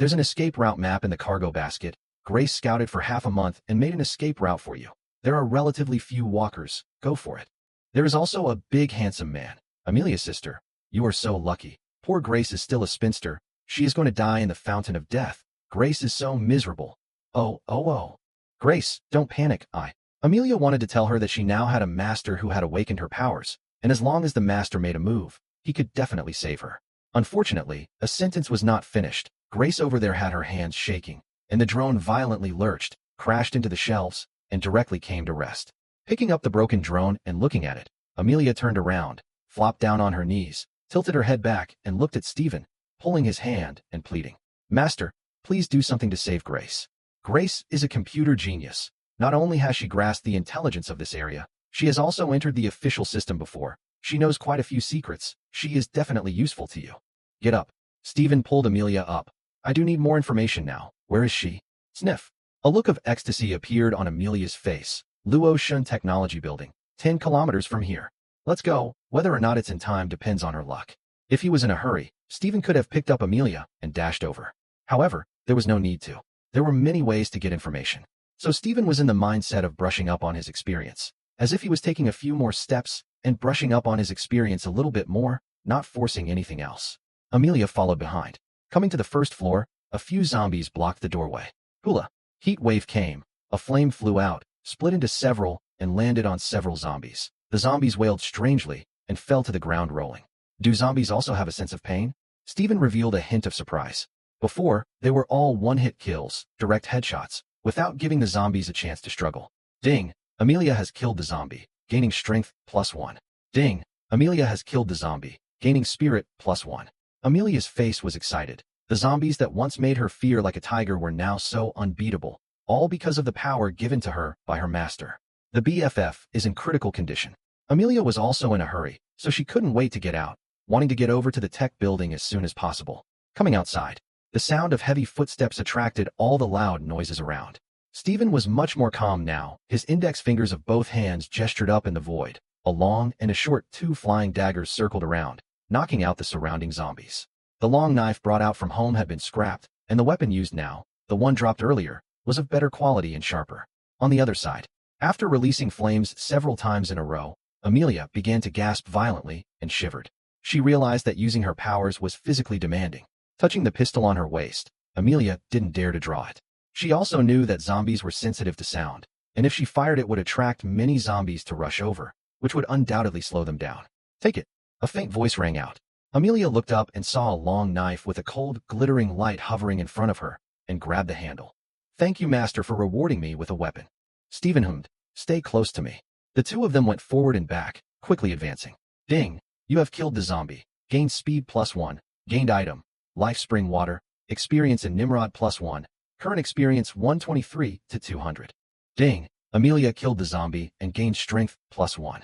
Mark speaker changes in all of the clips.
Speaker 1: There's an escape route map in the cargo basket. Grace scouted for half a month and made an escape route for you. There are relatively few walkers. Go for it. There is also a big handsome man. Amelia's sister. You are so lucky. Poor Grace is still a spinster. She is going to die in the fountain of death. Grace is so miserable. Oh. Grace, don't panic. Amelia wanted to tell her that she now had a master who had awakened her powers, and as long as the master made a move, he could definitely save her. Unfortunately, a sentence was not finished. Grace over there had her hands shaking, and the drone violently lurched, crashed into the shelves, and directly came to rest. Picking up the broken drone and looking at it, Amelia turned around, flopped down on her knees, tilted her head back, and looked at Stephen, pulling his hand and pleading. Master, please do something to save Grace. Grace is a computer genius. Not only has she grasped the intelligence of this area, she has also entered the official system before. She knows quite a few secrets. She is definitely useful to you. Get up. Stephen pulled Amelia up. I do need more information now. Where is she? Sniff. A look of ecstasy appeared on Amelia's face. Luo Shun Technology Building, 10 kilometers from here. Let's go. Whether or not it's in time depends on her luck. If he was in a hurry, Stephen could have picked up Amelia and dashed over. However, there was no need to. There were many ways to get information. So Stephen was in the mindset of brushing up on his experience, as if he was taking a few more steps and brushing up on his experience a little bit more, not forcing anything else. Amelia followed behind. Coming to the first floor, a few zombies blocked the doorway. Hula. Heat wave came. A flame flew out, split into several, and landed on several zombies. The zombies wailed strangely and fell to the ground rolling. Do zombies also have a sense of pain? Stephen revealed a hint of surprise. Before, they were all one-hit kills, direct headshots, without giving the zombies a chance to struggle. Ding! Amelia has killed the zombie, gaining strength +1. Ding! Amelia has killed the zombie, gaining spirit +1. Amelia's face was excited. The zombies that once made her fear like a tiger were now so unbeatable, all because of the power given to her by her master. The BFF is in critical condition. Amelia was also in a hurry, so she couldn't wait to get out, wanting to get over to the tech building as soon as possible. Coming outside, the sound of heavy footsteps attracted all the loud noises around. Stephen was much more calm now. His index fingers of both hands gestured up in the void. A long and a short 2 flying daggers circled around, knocking out the surrounding zombies. The long knife brought out from home had been scrapped, and the weapon used now, the one dropped earlier, was of better quality and sharper. On the other side, after releasing flames several times in a row, Amelia began to gasp violently and shivered. She realized that using her powers was physically demanding. Touching the pistol on her waist, Amelia didn't dare to draw it. She also knew that zombies were sensitive to sound, and if she fired it would attract many zombies to rush over, which would undoubtedly slow them down. Take it. A faint voice rang out. Amelia looked up and saw a long knife with a cold, glittering light hovering in front of her, and grabbed the handle. Thank you, Master, for rewarding me with a weapon. Stephen hummed. Stay close to me. The two of them went forward and back, quickly advancing. Ding! You have killed the zombie. Gained speed +1. Gained item. Life spring water, experience in Nimrod +1, current experience 123 to 200. Ding! Amelia killed the zombie and gained strength +1.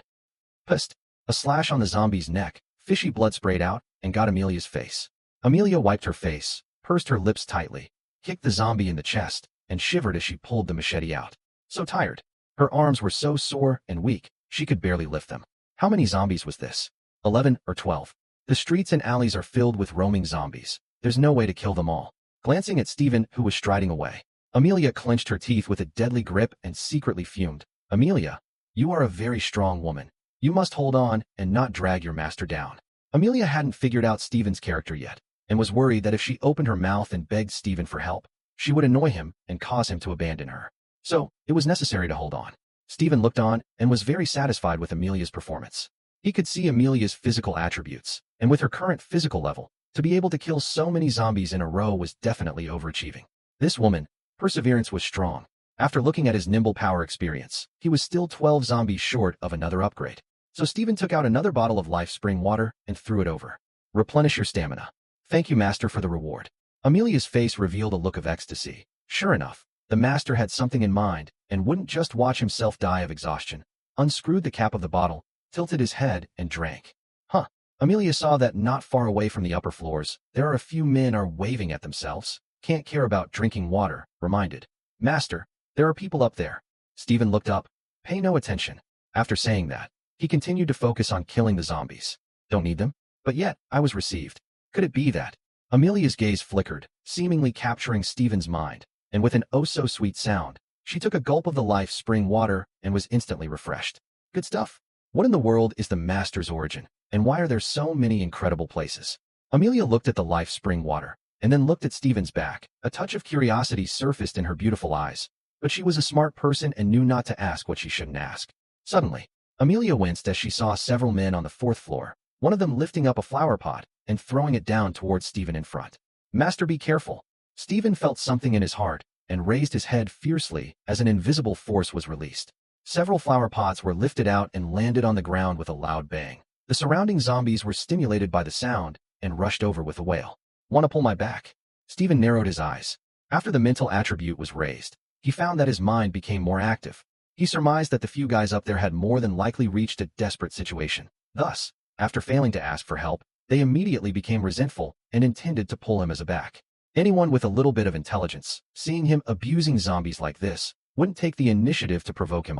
Speaker 1: Psst! A slash on the zombie's neck, fishy blood sprayed out and got Amelia's face. Amelia wiped her face, pursed her lips tightly, kicked the zombie in the chest, and shivered as she pulled the machete out. So tired. Her arms were so sore and weak, she could barely lift them. How many zombies was this? 11 or 12? The streets and alleys are filled with roaming zombies. There's no way to kill them all. Glancing at Stephen, who was striding away, Amelia clenched her teeth with a deadly grip and secretly fumed. Amelia, you are a very strong woman. You must hold on and not drag your master down. Amelia hadn't figured out Stephen's character yet, and was worried that if she opened her mouth and begged Stephen for help, she would annoy him and cause him to abandon her. So, it was necessary to hold on. Stephen looked on and was very satisfied with Amelia's performance. He could see Amelia's physical attributes, and with her current physical level, to be able to kill so many zombies in a row was definitely overachieving. This woman, perseverance was strong. After looking at his nimble power experience, he was still 12 zombies short of another upgrade. So Stephen took out another bottle of life spring water and threw it over. Replenish your stamina. Thank you, Master, for the reward. Amelia's face revealed a look of ecstasy. Sure enough, the Master had something in mind and wouldn't just watch himself die of exhaustion. Unscrewed the cap of the bottle, tilted his head, and drank. Huh. Amelia saw that not far away from the upper floors, there are a few men are waving at themselves. Can't care about drinking water, reminded. Master, there are people up there. Stephen looked up. Pay no attention. After saying that, he continued to focus on killing the zombies. Don't need them? But yet, I was received. Could it be that Amelia's gaze flickered, seemingly capturing Stephen's mind, and with an oh-so-sweet sound, she took a gulp of the life spring water and was instantly refreshed. Good stuff. What in the world is the Master's origin, and why are there so many incredible places? Amelia looked at the life spring water, and then looked at Stephen's back. A touch of curiosity surfaced in her beautiful eyes, but she was a smart person and knew not to ask what she shouldn't ask. Suddenly, Amelia winced as she saw several men on the fourth floor, one of them lifting up a flower pot and throwing it down towards Stephen in front. Master, be careful. Stephen felt something in his heart and raised his head fiercely as an invisible force was released. Several flower pots were lifted out and landed on the ground with a loud bang. The surrounding zombies were stimulated by the sound and rushed over with a wail. Want to pull my back? Stephen narrowed his eyes. After the mental attribute was raised, he found that his mind became more active. He surmised that the few guys up there had more than likely reached a desperate situation. Thus, after failing to ask for help, they immediately became resentful and intended to pull him as a back. Anyone with a little bit of intelligence, seeing him abusing zombies like this, wouldn't take the initiative to provoke him.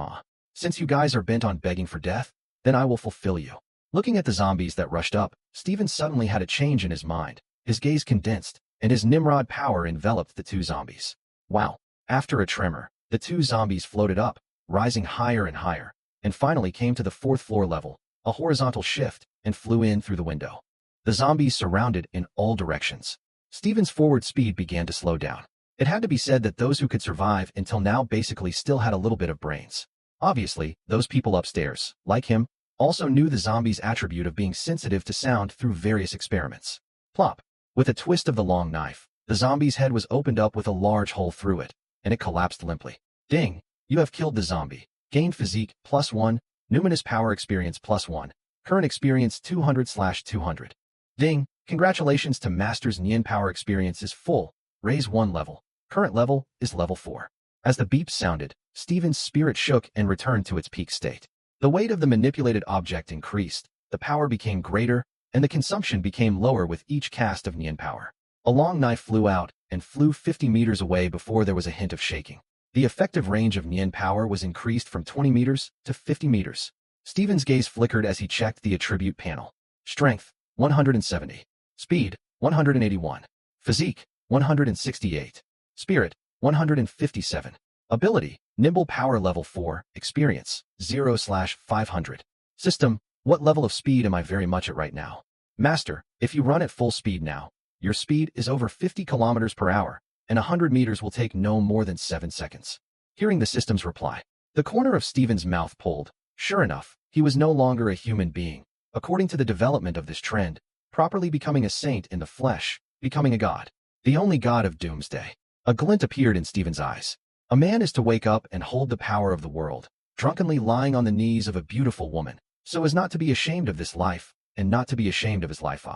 Speaker 1: Since you guys are bent on begging for death, then I will fulfill you. Looking at the zombies that rushed up, Stephen suddenly had a change in his mind. His gaze condensed, and his Nimrod power enveloped the two zombies. Wow. After a tremor, the two zombies floated up, rising higher and higher, and finally came to the fourth floor level, a horizontal shift, and flew in through the window. The zombies surrounded in all directions. Stephen's forward speed began to slow down. It had to be said that those who could survive until now basically still had a little bit of brains. Obviously, those people upstairs, like him, also knew the zombies' attribute of being sensitive to sound through various experiments. Plop. With a twist of the long knife, the zombie's head was opened up with a large hole through it, and it collapsed limply. Ding! You have killed the zombie. Gained physique, +1. Numinous power experience, +1. Current experience, 200/200. Ding! Congratulations to Master's Nian power experience is full. Raise 1 level. Current level is level 4. As the beeps sounded, Stephen's spirit shook and returned to its peak state. The weight of the manipulated object increased, the power became greater, and the consumption became lower with each cast of Nian power. A long knife flew out and flew 50 meters away before there was a hint of shaking. The effective range of Nian power was increased from 20 meters to 50 meters. Stephen's gaze flickered as he checked the attribute panel. Strength, 170. Speed, 181. Physique, 168. Spirit, 157. Ability, Nimble Power Level 4. Experience, 0/500. System, what level of speed am I very much at right now? Master, if you run at full speed now, your speed is over 50 kilometers per hour, and 100 meters will take no more than 7 seconds. Hearing the system's reply, the corner of Stephen's mouth pulled. Sure enough, he was no longer a human being. According to the development of this trend, properly becoming a saint in the flesh, becoming a god. The only god of doomsday. A glint appeared in Stephen's eyes. A man is to wake up and hold the power of the world, drunkenly lying on the knees of a beautiful woman, so as not to be ashamed of this life, and not to be ashamed of his life.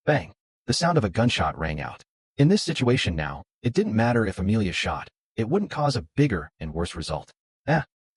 Speaker 1: Bang! The sound of a gunshot rang out. In this situation now, it didn't matter if Amelia shot. It wouldn't cause a bigger and worse result.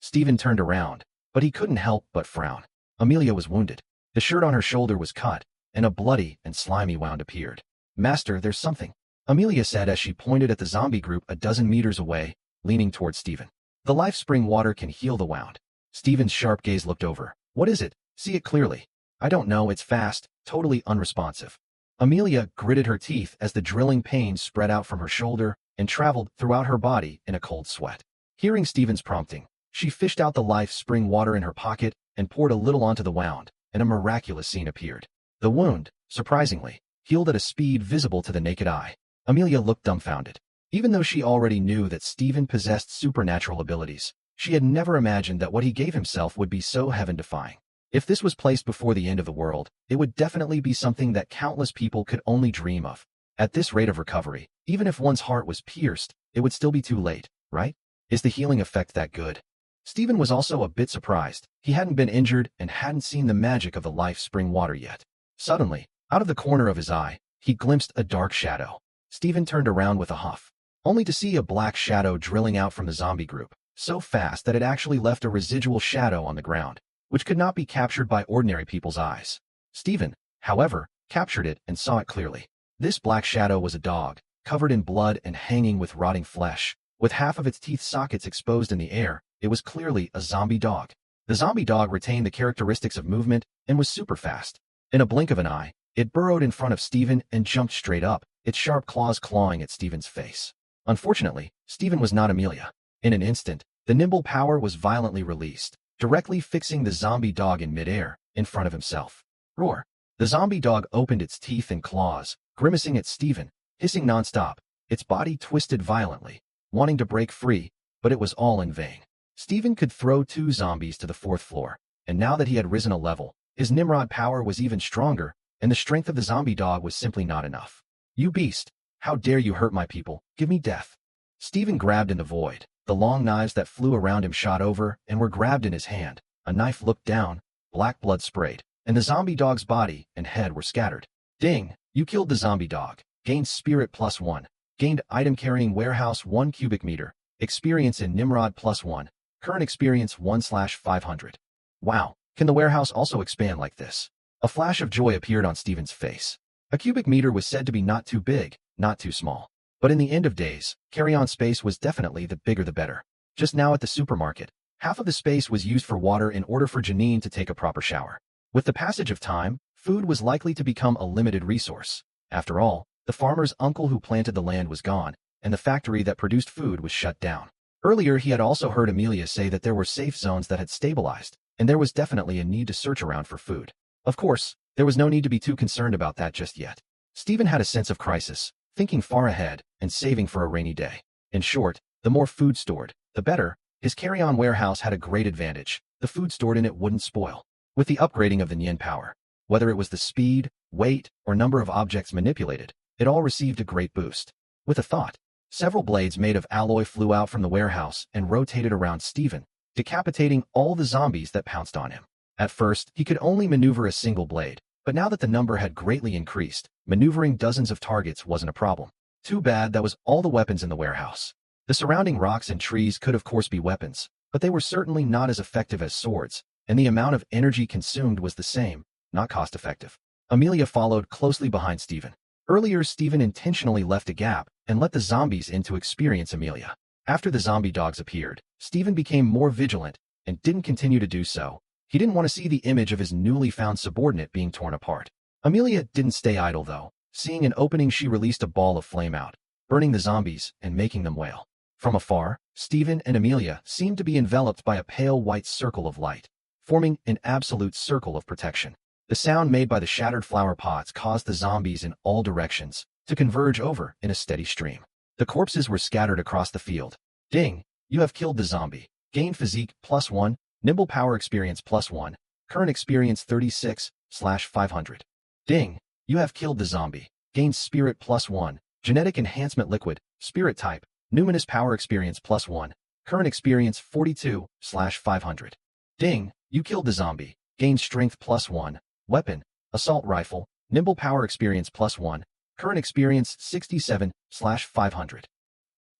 Speaker 1: Stephen turned around, but he couldn't help but frown. Amelia was wounded. The shirt on her shoulder was cut, and a bloody and slimy wound appeared. Master, there's something, Amelia said as she pointed at the zombie group a dozen meters away, leaning toward Stephen. The life spring water can heal the wound. Stephen's sharp gaze looked over. What is it? See it clearly. I don't know, it's fast, totally unresponsive. Amelia gritted her teeth as the drilling pain spread out from her shoulder and traveled throughout her body in a cold sweat. Hearing Stephen's prompting, she fished out the life spring water in her pocket and poured a little onto the wound, and a miraculous scene appeared. The wound, surprisingly, healed at a speed visible to the naked eye. Amelia looked dumbfounded. Even though she already knew that Stephen possessed supernatural abilities, she had never imagined that what he gave himself would be so heaven-defying. If this was placed before the end of the world, it would definitely be something that countless people could only dream of. At this rate of recovery, even if one's heart was pierced, it would still be too late, right? Is the healing effect that good? Stephen was also a bit surprised. He hadn't been injured and hadn't seen the magic of the life spring water yet. Suddenly, out of the corner of his eye, he glimpsed a dark shadow. Stephen turned around with a huff, only to see a black shadow drilling out from the zombie group, so fast that it actually left a residual shadow on the ground, which could not be captured by ordinary people's eyes. Stephen, however, captured it and saw it clearly. This black shadow was a dog, covered in blood and hanging with rotting flesh, with half of its teeth sockets exposed in the air. It was clearly a zombie dog. The zombie dog retained the characteristics of movement and was super fast. In a blink of an eye, it burrowed in front of Stephen and jumped straight up, its sharp claws clawing at Steven's face. Unfortunately, Steven was not Amelia. In an instant, the nimble power was violently released, directly fixing the zombie dog in midair, in front of himself. Roar! The zombie dog opened its teeth and claws, grimacing at Steven, hissing nonstop. Its body twisted violently, wanting to break free, but it was all in vain. Steven could throw 2 zombies to the 4th floor, and now that he had risen a level, his Nimrod power was even stronger, and the strength of the zombie dog was simply not enough. You beast! How dare you hurt my people? Give me death! Steven grabbed in the void. The long knives that flew around him shot over and were grabbed in his hand. A knife looked down, black blood sprayed, and the zombie dog's body and head were scattered. Ding! You killed the zombie dog. Gained spirit +1. Gained item carrying warehouse 1 cubic meter. Experience in Nimrod +1. Current experience 1/500. Wow, can the warehouse also expand like this? A flash of joy appeared on Steven's face. A cubic meter was said to be not too big, not too small. But in the end of days, carry-on space was definitely the bigger the better. Just now at the supermarket, half of the space was used for water in order for Janine to take a proper shower. With the passage of time, food was likely to become a limited resource. After all, the farmer's uncle who planted the land was gone, and the factory that produced food was shut down. Earlier he had also heard Amelia say that there were safe zones that had stabilized, and there was definitely a need to search around for food. Of course, there was no need to be too concerned about that just yet. Steven had a sense of crisis, thinking far ahead and saving for a rainy day. In short, the more food stored, the better. His carry-on warehouse had a great advantage. The food stored in it wouldn't spoil. With the upgrading of the Nien power, whether it was the speed, weight, or number of objects manipulated, it all received a great boost. With a thought, several blades made of alloy flew out from the warehouse and rotated around Steven, decapitating all the zombies that pounced on him. At first, he could only maneuver a single blade, but now that the number had greatly increased, maneuvering dozens of targets wasn't a problem. Too bad that was all the weapons in the warehouse. The surrounding rocks and trees could of course be weapons, but they were certainly not as effective as swords, and the amount of energy consumed was the same, not cost-effective. Amelia followed closely behind Steven. Earlier, Steven intentionally left a gap and let the zombies in to experience Amelia. After the zombie dogs appeared, Steven became more vigilant and didn't continue to do so. He didn't want to see the image of his newly found subordinate being torn apart. Amelia didn't stay idle though. Seeing an opening, she released a ball of flame out, burning the zombies and making them wail. From afar, Steven and Amelia seemed to be enveloped by a pale white circle of light, forming an absolute circle of protection. The sound made by the shattered flower pots caused the zombies in all directions to converge over in a steady stream. The corpses were scattered across the field. Ding! You have killed the zombie. Gain physique +1, nimble power experience +1, current experience 36/500. Ding! You have killed the zombie. Gain spirit +1, genetic enhancement liquid, spirit type, numinous power experience +1, current experience 42/500. Ding! You killed the zombie. Gain strength +1, weapon, assault rifle, nimble power experience +1, current experience 67/500.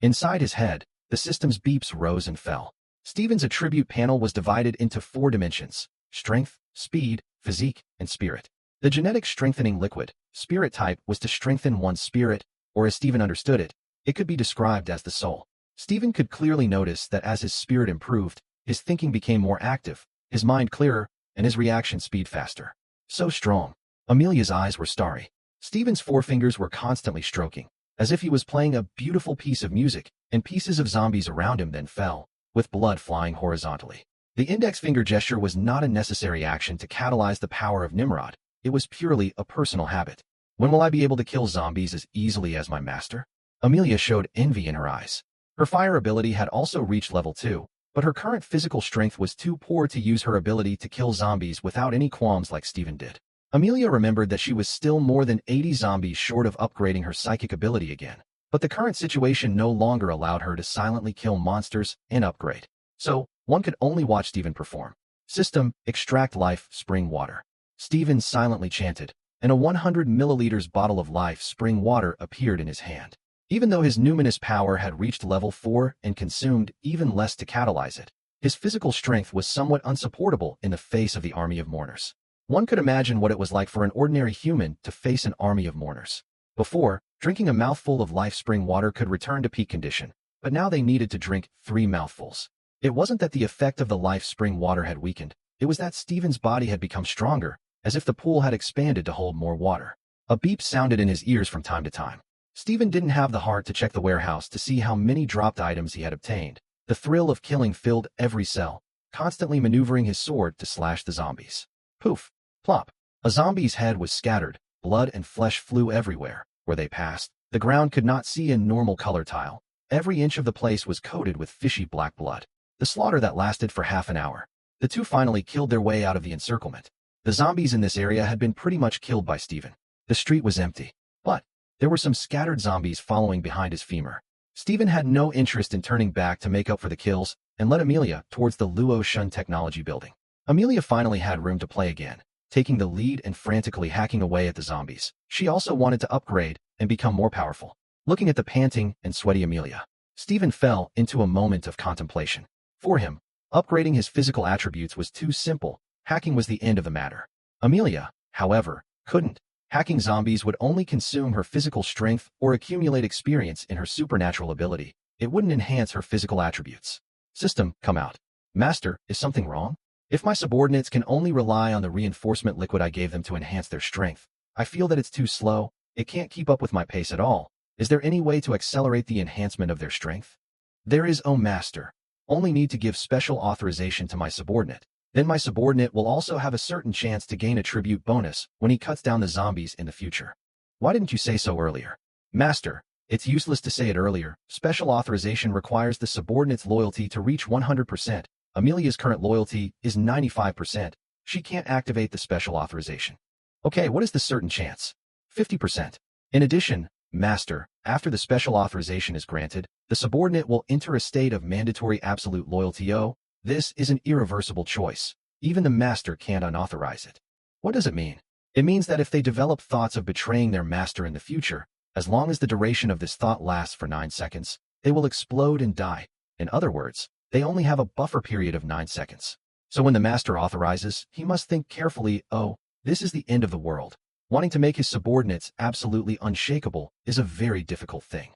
Speaker 1: Inside his head, the system's beeps rose and fell. Steven's attribute panel was divided into 4 dimensions: strength, speed, physique, and spirit. The genetic strengthening liquid, spirit type, was to strengthen one's spirit, or as Steven understood it, it could be described as the soul. Steven could clearly notice that as his spirit improved, his thinking became more active, his mind clearer, and his reaction speed faster. So strong. Amelia's eyes were starry. Steven's forefingers were constantly stroking, as if he was playing a beautiful piece of music, and pieces of zombies around him then fell, with blood flying horizontally. The index finger gesture was not a necessary action to catalyze the power of Nimrod. It was purely a personal habit. When will I be able to kill zombies as easily as my master? Amelia showed envy in her eyes. Her fire ability had also reached level 2, but her current physical strength was too poor to use her ability to kill zombies without any qualms like Steven did. Amelia remembered that she was still more than 80 zombies short of upgrading her psychic ability again, but the current situation no longer allowed her to silently kill monsters and upgrade. So, one could only watch Steven perform. System, extract life, spring water. Steven silently chanted, and a 100 milliliters bottle of life spring water appeared in his hand. Even though his numinous power had reached level 4 and consumed even less to catalyze it, his physical strength was somewhat unsupportable in the face of the army of mourners. One could imagine what it was like for an ordinary human to face an army of mourners. Before, drinking a mouthful of life spring water could return to peak condition, but now they needed to drink 3 mouthfuls. It wasn't that the effect of the life spring water had weakened, it was that Steven's body had become stronger, as if the pool had expanded to hold more water. A beep sounded in his ears from time to time. Stephen didn't have the heart to check the warehouse to see how many dropped items he had obtained. The thrill of killing filled every cell, constantly maneuvering his sword to slash the zombies. Poof! Plop! A zombie's head was scattered, blood and flesh flew everywhere. Where they passed, the ground could not see a normal color tile. Every inch of the place was coated with fishy black blood. The slaughter that lasted for half an hour. The two finally killed their way out of the encirclement. The zombies in this area had been pretty much killed by Stephen. The street was empty, but there were some scattered zombies following behind his femur. Stephen had no interest in turning back to make up for the kills and led Amelia towards the Luo Shun Technology building. Amelia finally had room to play again, taking the lead and frantically hacking away at the zombies. She also wanted to upgrade and become more powerful. Looking at the panting and sweaty Amelia, Stephen fell into a moment of contemplation. For him, upgrading his physical attributes was too simple. Hacking was the end of the matter. Amelia, however, couldn't. Hacking zombies would only consume her physical strength or accumulate experience in her supernatural ability. It wouldn't enhance her physical attributes. System, come out. Master, is something wrong? If my subordinates can only rely on the reinforcement liquid I gave them to enhance their strength, I feel that it's too slow. It can't keep up with my pace at all. Is there any way to accelerate the enhancement of their strength? There is, oh master. Only need to give special authorization to my subordinate. Then my subordinate will also have a certain chance to gain a tribute bonus when he cuts down the zombies in the future. Why didn't you say so earlier? Master, it's useless to say it earlier. Special authorization requires the subordinate's loyalty to reach 100%. Amelia's current loyalty is 95%. She can't activate the special authorization. Okay, what is the certain chance? 50%. In addition, Master, after the special authorization is granted, the subordinate will enter a state of mandatory absolute loyalty. Oh, this is an irreversible choice. Even the master can't unauthorize it. What does it mean? It means that if they develop thoughts of betraying their master in the future, as long as the duration of this thought lasts for 9 seconds, they will explode and die. In other words, they only have a buffer period of 9 seconds. So when the master authorizes, he must think carefully, oh, this is the end of the world. Wanting to make his subordinates absolutely unshakable is a very difficult thing.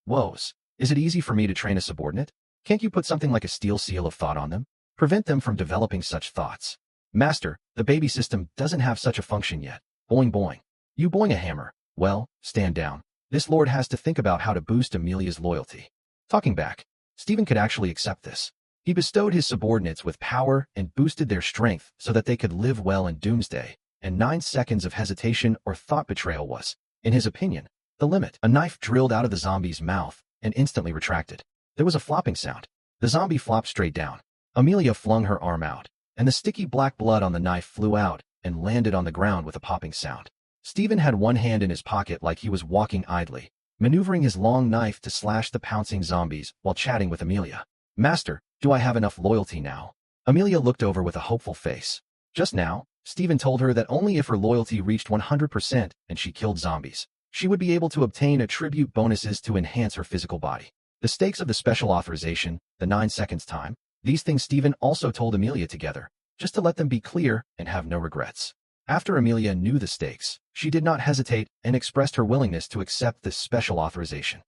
Speaker 1: Woes, is it easy for me to train a subordinate? Can't you put something like a steel seal of thought on them? Prevent them from developing such thoughts. Master, the baby system doesn't have such a function yet. Boing boing. You boing a hammer. Well, stand down. This lord has to think about how to boost Amelia's loyalty. Talking back, Stephen could actually accept this. He bestowed his subordinates with power and boosted their strength so that they could live well in Doomsday, and 9 seconds of hesitation or thought betrayal was, in his opinion, the limit. A knife drilled out of the zombie's mouth and instantly retracted. There was a flopping sound. The zombie flopped straight down. Amelia flung her arm out, and the sticky black blood on the knife flew out and landed on the ground with a popping sound. Stephen had one hand in his pocket like he was walking idly, maneuvering his long knife to slash the pouncing zombies while chatting with Amelia. Master, do I have enough loyalty now? Amelia looked over with a hopeful face. Just now, Stephen told her that only if her loyalty reached 100% and she killed zombies, she would be able to obtain attribute bonuses to enhance her physical body. The stakes of the special authorization, the 9 seconds time, these things Stephen also told Amelia together, just to let them be clear and have no regrets. After Amelia knew the stakes, she did not hesitate and expressed her willingness to accept this special authorization.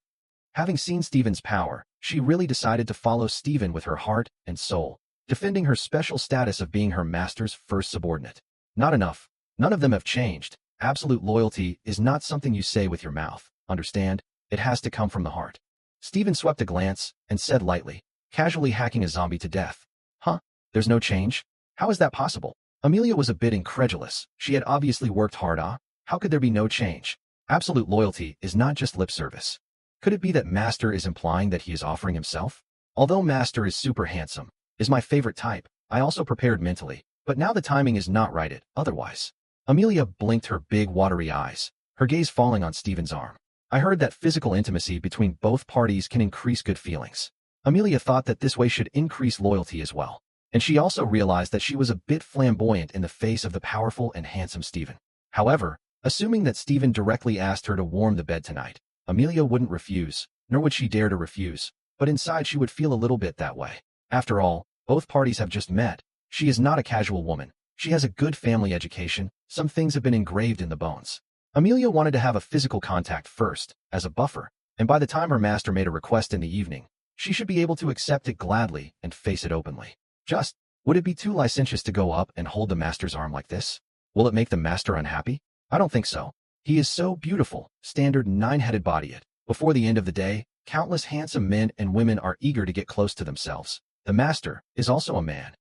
Speaker 1: Having seen Stephen's power, she really decided to follow Stephen with her heart and soul, defending her special status of being her master's first subordinate. Not enough. None of them have changed. Absolute loyalty is not something you say with your mouth. Understand? It has to come from the heart. Stephen swept a glance and said lightly, casually hacking a zombie to death. Huh? There's no change? How is that possible? Amelia was a bit incredulous. She had obviously worked hard. How could there be no change? Absolute loyalty is not just lip service. Could it be that Master is implying that he is offering himself? Although Master is super handsome, is my favorite type, I also prepared mentally, but now the timing is not right otherwise. Amelia blinked her big watery eyes, her gaze falling on Stephen's arm. I heard that physical intimacy between both parties can increase good feelings. Amelia thought that this way should increase loyalty as well. And she also realized that she was a bit flamboyant in the face of the powerful and handsome Stephen. However, assuming that Stephen directly asked her to warm the bed tonight, Amelia wouldn't refuse, nor would she dare to refuse, but inside she would feel a little bit that way. After all, both parties have just met. She is not a casual woman. She has a good family education. Some things have been engraved in the bones. Amelia wanted to have a physical contact first, as a buffer, and by the time her master made a request in the evening, she should be able to accept it gladly and face it openly. Just, would it be too licentious to go up and hold the master's arm like this? Will it make the master unhappy? I don't think so. He is so beautiful, standard 9-headed body it. Before the end of the day, countless handsome men and women are eager to get close to themselves. The master is also a man.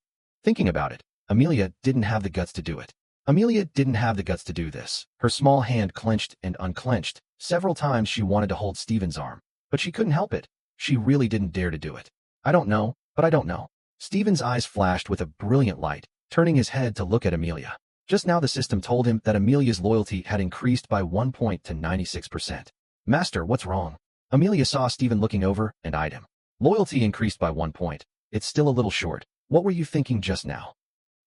Speaker 1: Thinking about it, Amelia didn't have the guts to do it. Amelia didn't have the guts to do this. Her small hand clenched and unclenched. Several times she wanted to hold Stephen's arm, but she couldn't help it. She really didn't dare to do it. I don't know, but I don't know. Stephen's eyes flashed with a brilliant light, turning his head to look at Amelia. Just now the system told him that Amelia's loyalty had increased by 1 point to 96%. Master, what's wrong? Amelia saw Stephen looking over and eyed him. Loyalty increased by 1 point. It's still a little short. What were you thinking just now?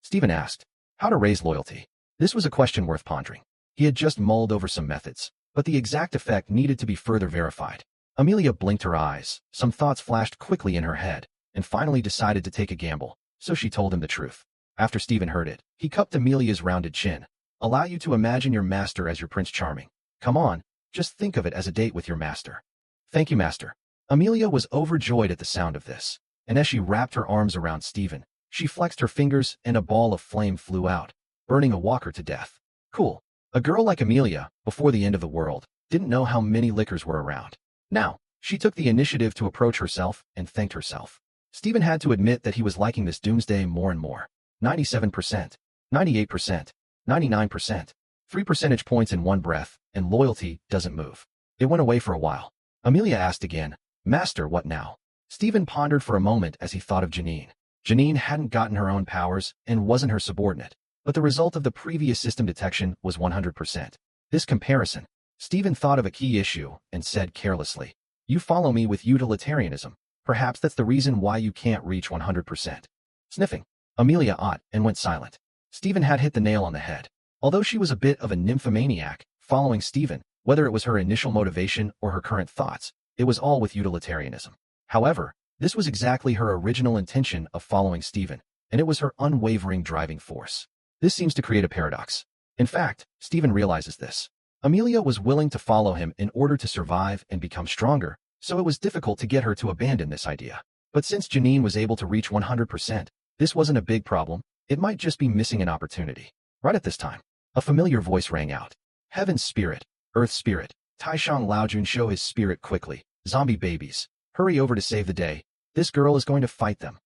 Speaker 1: Stephen asked. How to raise loyalty. This was a question worth pondering. He had just mulled over some methods, but the exact effect needed to be further verified. Amelia blinked her eyes. Some thoughts flashed quickly in her head, and finally decided to take a gamble, so she told him the truth. After Stephen heard it, he cupped Amelia's rounded chin. Allow you to imagine your master as your Prince Charming. Come on, just think of it as a date with your master. Thank you, master. Amelia was overjoyed at the sound of this, and as she wrapped her arms around Stephen, she flexed her fingers and a ball of flame flew out, burning a walker to death. Cool. A girl like Amelia, before the end of the world, didn't know how many lickers were around. Now, she took the initiative to approach herself and thanked herself. Stephen had to admit that he was liking this doomsday more and more. 97%, 98%, 99%, 3 percentage points in one breath, and loyalty doesn't move. It went away for a while. Amelia asked again, Master, what now? Stephen pondered for a moment as he thought of Janine. Janine hadn't gotten her own powers and wasn't her subordinate, but the result of the previous system detection was 100%. This comparison. Stephen thought of a key issue and said carelessly, You follow me with utilitarianism. Perhaps that's the reason why you can't reach 100%. Sniffing. Amelia ought and went silent. Stephen had hit the nail on the head. Although she was a bit of a nymphomaniac, following Stephen, whether it was her initial motivation or her current thoughts, it was all with utilitarianism. However, this was exactly her original intention of following Stephen, and it was her unwavering driving force. This seems to create a paradox. In fact, Stephen realizes this. Amelia was willing to follow him in order to survive and become stronger, so it was difficult to get her to abandon this idea. But since Janine was able to reach 100%, this wasn't a big problem. It might just be missing an opportunity. Right at this time, a familiar voice rang out. Heaven's spirit, Earth spirit, Taishang Laojun, show his spirit quickly. Zombie babies, hurry over to save the day. This girl is going to fight them.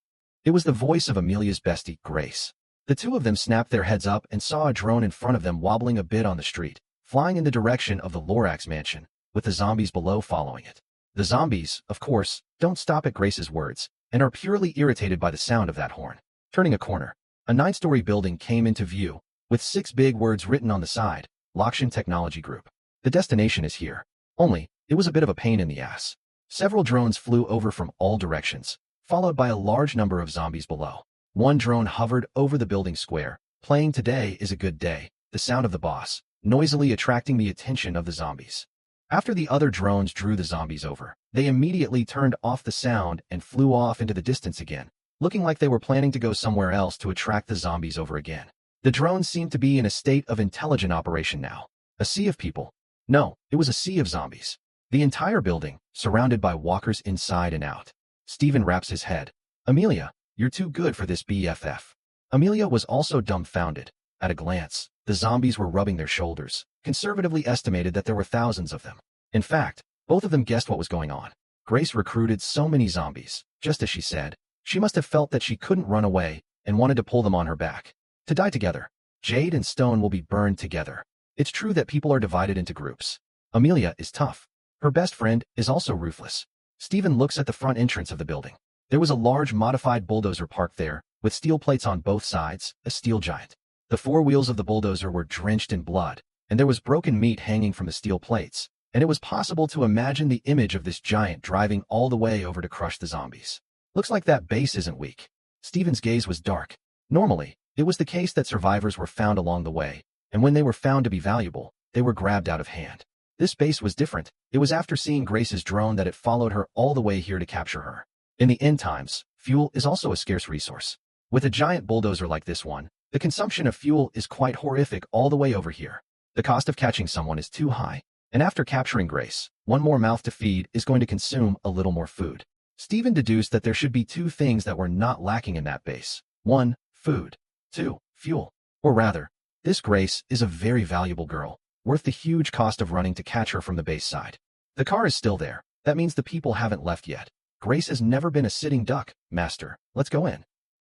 Speaker 1: It was the voice of Amelia's bestie, Grace. The two of them snapped their heads up and saw a drone in front of them wobbling a bit on the street, flying in the direction of the Lorax mansion, with the zombies below following it. The zombies, of course, don't stop at Grace's words, and are purely irritated by the sound of that horn. Turning a corner, a 9-story building came into view, with 6 big words written on the side, Lakshan Technology Group. The destination is here. Only, it was a bit of a pain in the ass. Several drones flew over from all directions, followed by a large number of zombies below. One drone hovered over the building square, playing Today is a Good Day, the sound of the boss, noisily attracting the attention of the zombies. After the other drones drew the zombies over, they immediately turned off the sound and flew off into the distance again, looking like they were planning to go somewhere else to attract the zombies over again. The drones seemed to be in a state of intelligent operation now. A sea of people. No, it was a sea of zombies. The entire building, surrounded by walkers inside and out. Stephen wraps his head. Amelia, you're too good for this BFF. Amelia was also dumbfounded. At a glance, the zombies were rubbing their shoulders, conservatively estimated that there were thousands of them. In fact, both of them guessed what was going on. Grace recruited so many zombies, just as she said. She must have felt that she couldn't run away and wanted to pull them on her back. To die together. Jade and Stone will be burned together. It's true that people are divided into groups. Amelia is tough. Her best friend is also ruthless. Stephen looks at the front entrance of the building. There was a large modified bulldozer parked there, with steel plates on both sides, a steel giant. The 4 wheels of the bulldozer were drenched in blood, and there was broken meat hanging from the steel plates, and it was possible to imagine the image of this giant driving all the way over to crush the zombies. Looks like that base isn't weak. Stephen's gaze was dark. Normally, it was the case that survivors were found along the way, and when they were found to be valuable, they were grabbed out of hand. This base was different. It was after seeing Grace's drone that it followed her all the way here to capture her. In the end times, fuel is also a scarce resource. With a giant bulldozer like this one, the consumption of fuel is quite horrific all the way over here. The cost of catching someone is too high, and after capturing Grace, one more mouth to feed is going to consume a little more food. Stephen deduced that there should be 2 things that were not lacking in that base. 1, food. 2, fuel. Or rather, this Grace is a very valuable girl, worth the huge cost of running to catch her from the base side. The car is still there. That means the people haven't left yet. Grace has never been a sitting duck, Master. Let's go in.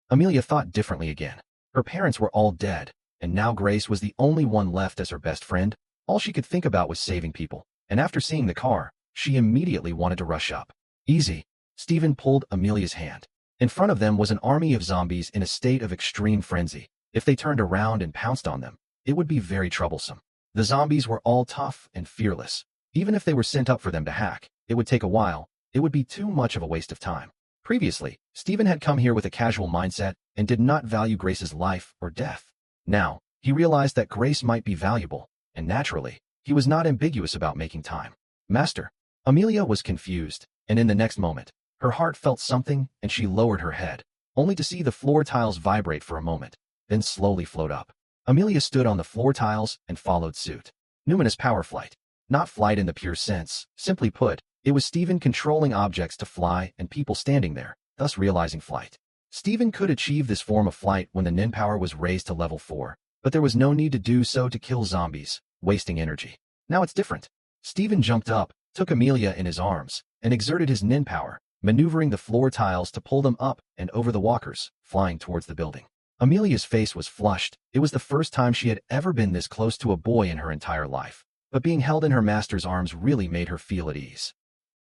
Speaker 1: Amelia thought differently again. Her parents were all dead, and now Grace was the only one left as her best friend. All she could think about was saving people, and after seeing the car, she immediately wanted to rush up. Easy. Stephen pulled Amelia's hand. In front of them was an army of zombies in a state of extreme frenzy. If they turned around and pounced on them, it would be very troublesome. The zombies were all tough and fearless. Even if they were sent up for them to hack, it would take a while. It would be too much of a waste of time. Previously, Stephen had come here with a casual mindset and did not value Grace's life or death. Now, he realized that Grace might be valuable, and naturally, he was not ambiguous about making time. Master. Amelia was confused, and in the next moment, her heart felt something and she lowered her head, only to see the floor tiles vibrate for a moment, then slowly float up. Amelia stood on the floor tiles and followed suit. Numinous power flight. Not flight in the pure sense. Simply put, it was Stephen controlling objects to fly and people standing there, thus realizing flight. Stephen could achieve this form of flight when the Nin power was raised to level 4, but there was no need to do so to kill zombies, wasting energy. Now it's different. Stephen jumped up, took Amelia in his arms, and exerted his Nin power, maneuvering the floor tiles to pull them up and over the walkers, flying towards the building. Amelia's face was flushed. It was the first time she had ever been this close to a boy in her entire life, but being held in her master's arms really made her feel at ease.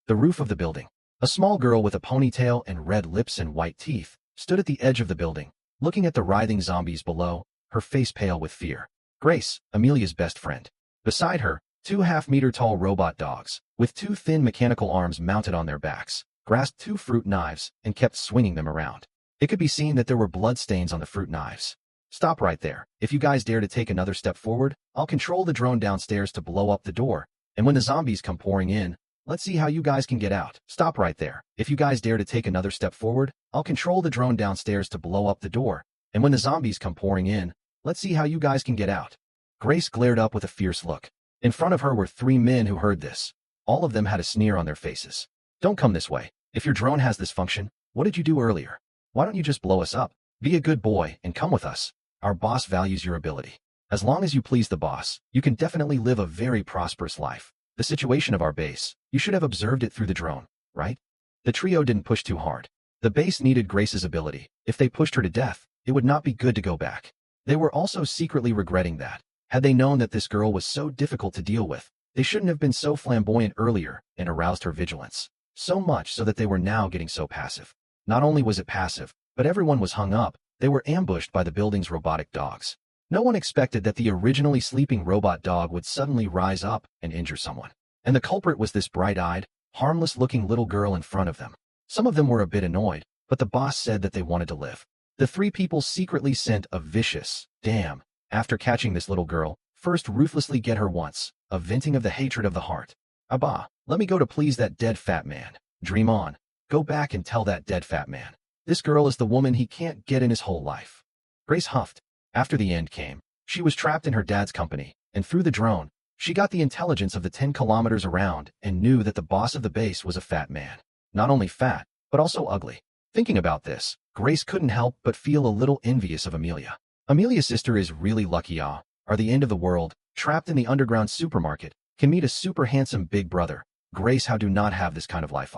Speaker 1: The roof of the building. A small girl with a ponytail and red lips and white teeth stood at the edge of the building, looking at the writhing zombies below, her face pale with fear. Grace, Amelia's best friend. Beside her, 2 half-meter-tall robot dogs, with 2 thin mechanical arms mounted on their backs, grasped 2 fruit knives and kept swinging them around. It could be seen that there were blood stains on the fruit knives. Stop right there. If you guys dare to take another step forward, I'll control the drone downstairs to blow up the door, and when the zombies come pouring in, let's see how you guys can get out. Stop right there. If you guys dare to take another step forward, I'll control the drone downstairs to blow up the door, and when the zombies come pouring in, let's see how you guys can get out. Grace glared up with a fierce look. In front of her were 3 men who heard this. All of them had a sneer on their faces. Don't come this way. If your drone has this function, what did you do earlier? Why don't you just blow us up? Be a good boy and come with us. Our boss values your ability. As long as you please the boss, you can definitely live a very prosperous life. The situation of our base, you should have observed it through the drone, right? The trio didn't push too hard. The base needed Grace's ability. If they pushed her to death, it would not be good to go back. They were also secretly regretting that. Had they known that this girl was so difficult to deal with, they shouldn't have been so flamboyant earlier and aroused her vigilance. So much so that they were now getting so passive. Not only was it passive, but everyone was hung up. They were ambushed by the building's robotic dogs. No one expected that the originally sleeping robot dog would suddenly rise up and injure someone. And the culprit was this bright-eyed, harmless-looking little girl in front of them. Some of them were a bit annoyed, but the boss said that they wanted to live. The 3 people secretly sent a vicious, damn, after catching this little girl, first ruthlessly get her once, a venting of the hatred of the heart. Abba, let me go to please that dead fat man. Dream on. Go back and tell that dead fat man. This girl is the woman he can't get in his whole life. Grace huffed. After the end came, she was trapped in her dad's company, and through the drone, she got the intelligence of the 10 kilometers around and knew that the boss of the base was a fat man. Not only fat, but also ugly. Thinking about this, Grace couldn't help but feel a little envious of Amelia. Amelia's sister is really lucky, are the end of the world, trapped in the underground supermarket, can meet a super handsome big brother. Grace how do not have this kind of life.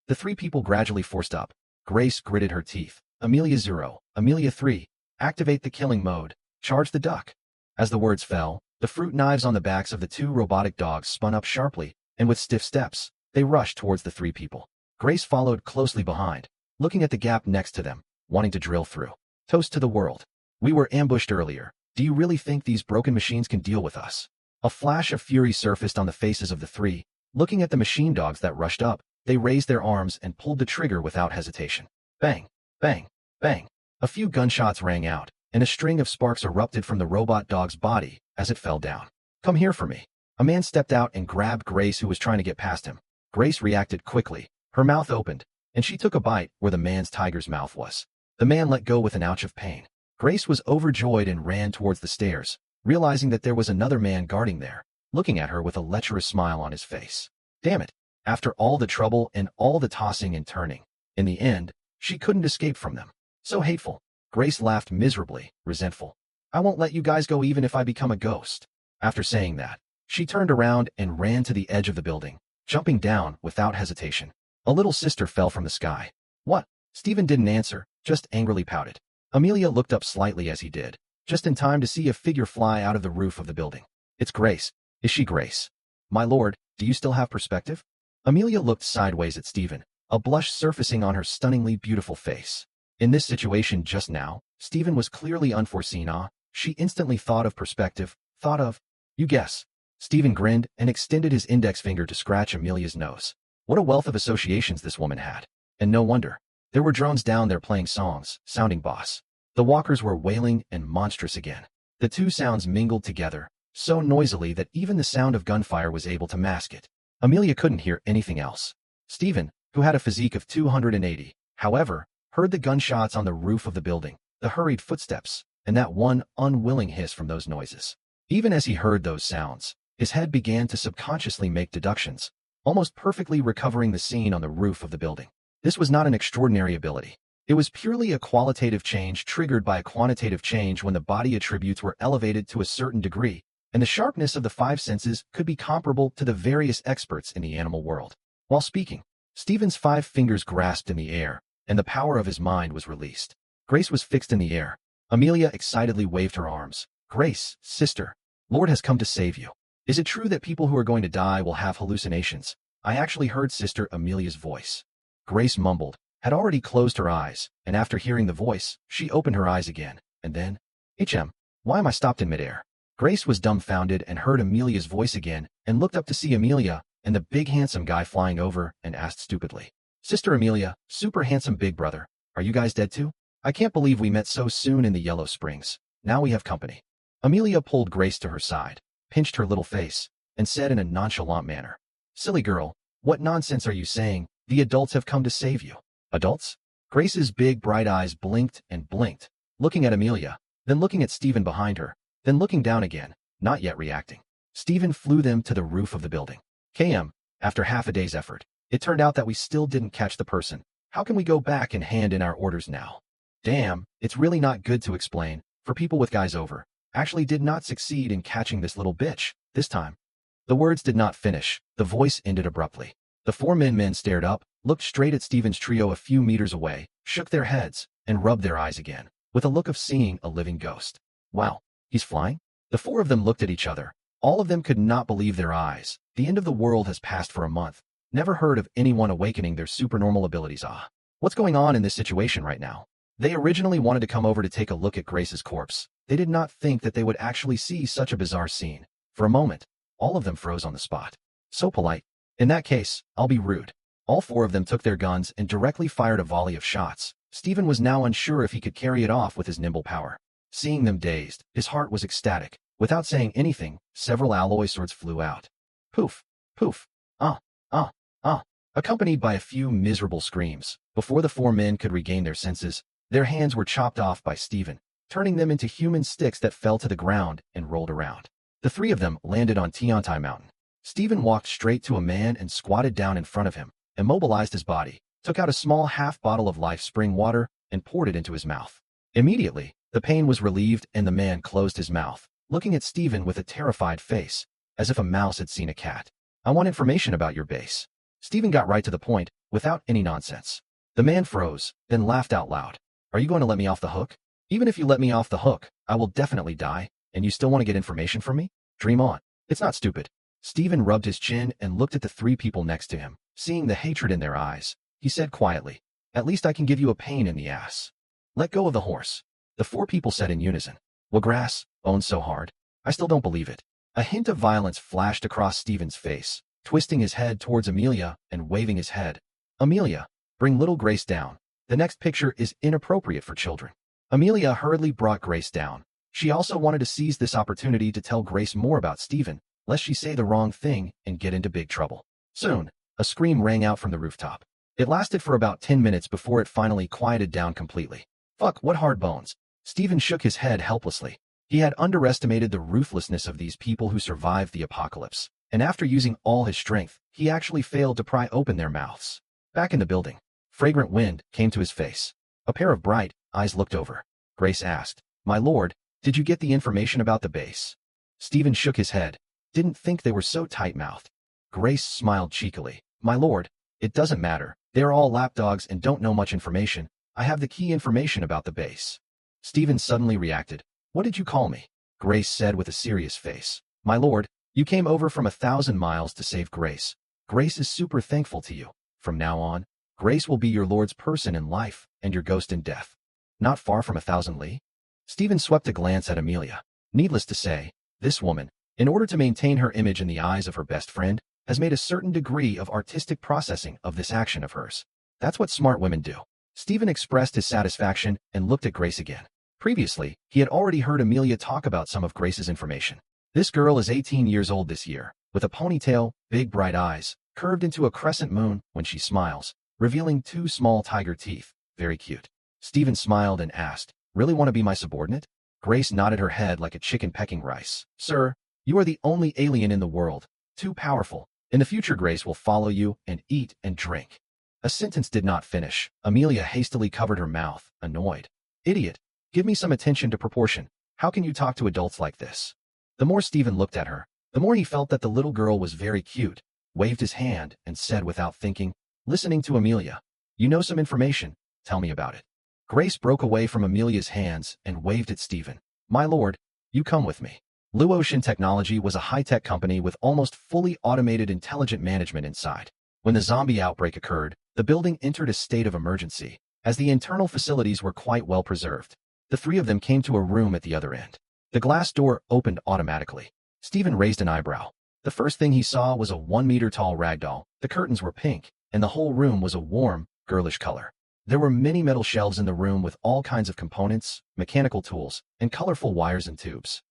Speaker 1: The 3 people gradually forced up. Grace gritted her teeth. Amelia 0, Amelia 3, activate the killing mode, charge the duck. As the words fell, the fruit knives on the backs of the 2 robotic dogs spun up sharply, and with stiff steps, they rushed towards the 3 people. Grace followed closely behind, looking at the gap next to them, wanting to drill through. Toast to the world. We were ambushed earlier. Do you really think these broken machines can deal with us? A flash of fury surfaced on the faces of the 3. Looking at the machine dogs that rushed up, they raised their arms and pulled the trigger without hesitation. Bang, bang, bang. A few gunshots rang out, and a string of sparks erupted from the robot dog's body as it fell down. Come here for me. A man stepped out and grabbed Grace, who was trying to get past him. Grace reacted quickly. Her mouth opened, and she took a bite where the man's tiger's mouth was. The man let go with an ouch of pain. Grace was overjoyed and ran towards the stairs, realizing that there was another man guarding there, looking at her with a lecherous smile on his face. Damn it. After all the trouble and all the tossing and turning, in the end, she couldn't escape from them. So hateful. Grace laughed miserably, resentful. I won't let you guys go even if I become a ghost. After saying that, she turned around and ran to the edge of the building, jumping down without hesitation. A little sister fell from the sky. What? Stephen didn't answer, just angrily pouted. Amelia looked up slightly as he did, just in time to see a figure fly out of the roof of the building. It's Grace. Is she Grace? My lord, do you still have perspective? Amelia looked sideways at Stephen, a blush surfacing on her stunningly beautiful face. In this situation just now, Stephen was clearly unforeseen. She instantly thought of perspective, you guess. Stephen grinned and extended his index finger to scratch Amelia's nose. What a wealth of associations this woman had. And no wonder. There were drones down there playing songs, sounding boss. The walkers were wailing and monstrous again. The two sounds mingled together, so noisily that even the sound of gunfire was able to mask it. Amelia couldn't hear anything else. Stephen, who had a physique of 280, however, heard the gunshots on the roof of the building, the hurried footsteps, and that one unwilling hiss from those noises. Even as he heard those sounds, his head began to subconsciously make deductions, almost perfectly recovering the scene on the roof of the building. This was not an extraordinary ability. It was purely a qualitative change triggered by a quantitative change when the body attributes were elevated to a certain degree, and the sharpness of the five senses could be comparable to the various experts in the animal world. While speaking, Stephen's 5 fingers grasped in the air, and the power of his mind was released. Grace was fixed in the air. Amelia excitedly waved her arms. Grace, sister, Lord has come to save you. Is it true that people who are going to die will have hallucinations? I actually heard Sister Amelia's voice. Grace mumbled, had already closed her eyes, and after hearing the voice, she opened her eyes again, and then, why am I stopped in midair? Grace was dumbfounded and heard Amelia's voice again, and looked up to see Amelia and the big handsome guy flying over, and asked stupidly, Sister Amelia, super handsome big brother, are you guys dead too? I can't believe we met so soon in the Yellow Springs. Now we have company. Amelia pulled Grace to her side, pinched her little face, and said in a nonchalant manner, Silly girl, what nonsense are you saying? The adults have come to save you. Adults? Grace's big bright eyes blinked and blinked, looking at Amelia, then looking at Stephen behind her, then looking down again, not yet reacting. Stephen flew them to the roof of the building. KM, after half a day's effort, it turned out that we still didn't catch the person. How can we go back and hand in our orders now? Damn, it's really not good to explain, for people with guys over, actually did not succeed in catching this little bitch, this time. The words did not finish, the voice ended abruptly. The 4 men stared up, looked straight at Stephen's trio a few meters away, shook their heads, and rubbed their eyes again, with a look of seeing a living ghost. Wow, he's flying? The 4 of them looked at each other. All of them could not believe their eyes. The end of the world has passed for a month. Never heard of anyone awakening their supernormal abilities. What's going on in this situation right now? They originally wanted to come over to take a look at Grace's corpse. They did not think that they would actually see such a bizarre scene. For a moment, all of them froze on the spot. So polite. In that case, I'll be rude. All 4 of them took their guns and directly fired a volley of shots. Stephen was now unsure if he could carry it off with his nimble power. Seeing them dazed, his heart was ecstatic. Without saying anything, several alloy swords flew out. Poof, poof, accompanied by a few miserable screams. Before the 4 men could regain their senses, their hands were chopped off by Stephen, turning them into human sticks that fell to the ground and rolled around. The 3 of them landed on Tiantai Mountain. Stephen walked straight to a man and squatted down in front of him, immobilized his body, took out a small half bottle of life spring water, and poured it into his mouth. Immediately, the pain was relieved and the man closed his mouth, looking at Stephen with a terrified face, as if a mouse had seen a cat. I want information about your base. Stephen got right to the point, without any nonsense. The man froze, then laughed out loud. Are you going to let me off the hook? Even if you let me off the hook, I will definitely die, and you still want to get information from me? Dream on. It's not stupid. Stephen rubbed his chin and looked at the 3 people next to him. Seeing the hatred in their eyes, he said quietly, At least I can give you a pain in the ass. Let go of the horse. The 4 people said in unison. Well, grass, owns so hard. I still don't believe it. A hint of violence flashed across Stephen's face, twisting his head towards Amelia and waving his head. Amelia, bring little Grace down. The next picture is inappropriate for children. Amelia hurriedly brought Grace down. She also wanted to seize this opportunity to tell Grace more about Stephen, lest she say the wrong thing and get into big trouble. Soon, a scream rang out from the rooftop. It lasted for about 10 minutes before it finally quieted down completely. Fuck, what hard bones. Stephen shook his head helplessly. He had underestimated the ruthlessness of these people who survived the apocalypse, and after using all his strength, he actually failed to pry open their mouths. Back in the building, fragrant wind came to his face. A pair of bright eyes looked over. Grace asked, My lord, did you get the information about the base? Stephen shook his head. Didn't think they were so tight-mouthed. Grace smiled cheekily. My lord, it doesn't matter. They are all lapdogs and don't know much information. I have the key information about the base. Stephen suddenly reacted. What did you call me? Grace said with a serious face. My lord, you came over from 1,000 miles to save Grace. Grace is super thankful to you. From now on, Grace will be your lord's person in life and your ghost in death. Not far from 1,000 li? Stephen swept a glance at Amelia. Needless to say, this woman, in order to maintain her image in the eyes of her best friend, has made a certain degree of artistic processing of this action of hers. That's what smart women do. Stephen expressed his satisfaction and looked at Grace again. Previously, he had already heard Amelia talk about some of Grace's information. This girl is 18 years old this year, with a ponytail, big bright eyes, curved into a crescent moon when she smiles, revealing 2 small tiger teeth. Very cute. Stephen smiled and asked, Really want to be my subordinate? Grace nodded her head like a chicken pecking rice. Sir, you are the only alien in the world. Too powerful. In the future, Grace will follow you and eat and drink. A sentence did not finish. Amelia hastily covered her mouth, annoyed. Idiot. Give me some attention to proportion. How can you talk to adults like this? The more Stephen looked at her, the more he felt that the little girl was very cute, waved his hand, and said without thinking, listening to Amelia, You know some information. Tell me about it. Grace broke away from Amelia's hands and waved at Stephen. My lord, you come with me. Blue Ocean Technology was a high-tech company with almost fully automated intelligent management inside. When the zombie outbreak occurred, the building entered a state of emergency, as the internal facilities were quite well preserved. The 3 of them came to a room at the other end. The glass door opened automatically. Stephen raised an eyebrow. The first thing he saw was a 1-meter-tall ragdoll. The curtains were pink, and the whole room was a warm, girlish color. There were many metal shelves in the room with all kinds of components, mechanical tools, and colorful wires and tubes.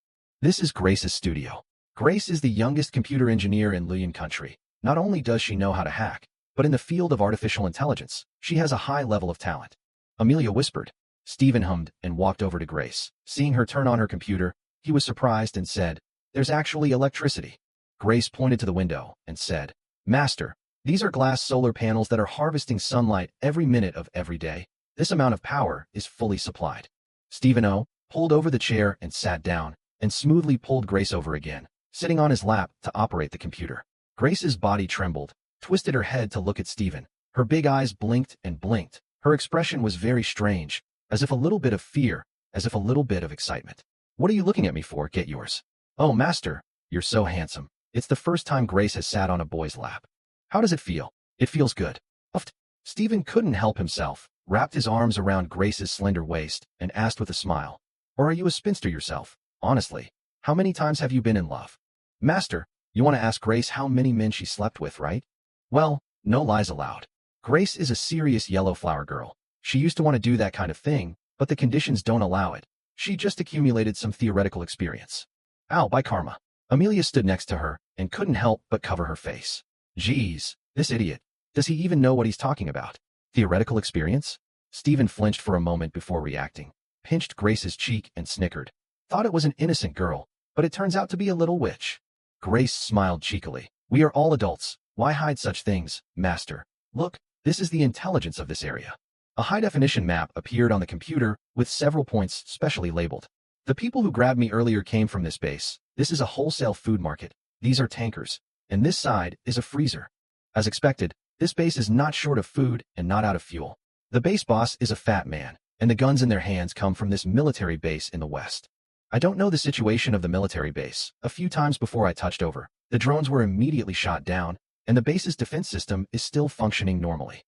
Speaker 1: This is Grace's studio. Grace is the youngest computer engineer in Lian country. Not only does she know how to hack, but in the field of artificial intelligence, she has a high level of talent. Amelia whispered. Stephen hummed and walked over to Grace. Seeing her turn on her computer, he was surprised and said, There's actually electricity. Grace pointed to the window and said, Master, these are glass solar panels that are harvesting sunlight every minute of every day. This amount of power is fully supplied. Stephen pulled over the chair and sat down, and smoothly pulled Grace over again, sitting on his lap to operate the computer. Grace's body trembled, twisted her head to look at Stephen. Her big eyes blinked and blinked. Her expression was very strange, as if a little bit of fear, as if a little bit of excitement. What are you looking at me for? Get yours. Oh, master, you're so handsome. It's the first time Grace has sat on a boy's lap. How does it feel? It feels good. Uffed. Stephen couldn't help himself, wrapped his arms around Grace's slender waist, and asked with a smile, Or are you a spinster yourself? Honestly, how many times have you been in love? Master, you want to ask Grace how many men she slept with, right? Well, no lies allowed. Grace is a serious yellow flower girl. She used to want to do that kind of thing, but the conditions don't allow it. She just accumulated some theoretical experience. Ow, by karma. Amelia stood next to her and couldn't help but cover her face. Geez, this idiot. Does he even know what he's talking about? Theoretical experience? Stephen flinched for a moment before reacting, pinched Grace's cheek and snickered. Thought it was an innocent girl, but it turns out to be a little witch. Grace smiled cheekily. We are all adults. Why hide such things, master? Look, this is the intelligence of this area. A high-definition map appeared on the computer with several points specially labeled. The people who grabbed me earlier came from this base. This is a wholesale food market. These are tankers. And this side is a freezer. As expected, this base is not short of food and not out of fuel. The base boss is a fat man, and the guns in their hands come from this military base in the west. I don't know the situation of the military base. A few times before I touched over, the drones were immediately shot down, and the base's defense system is still functioning normally.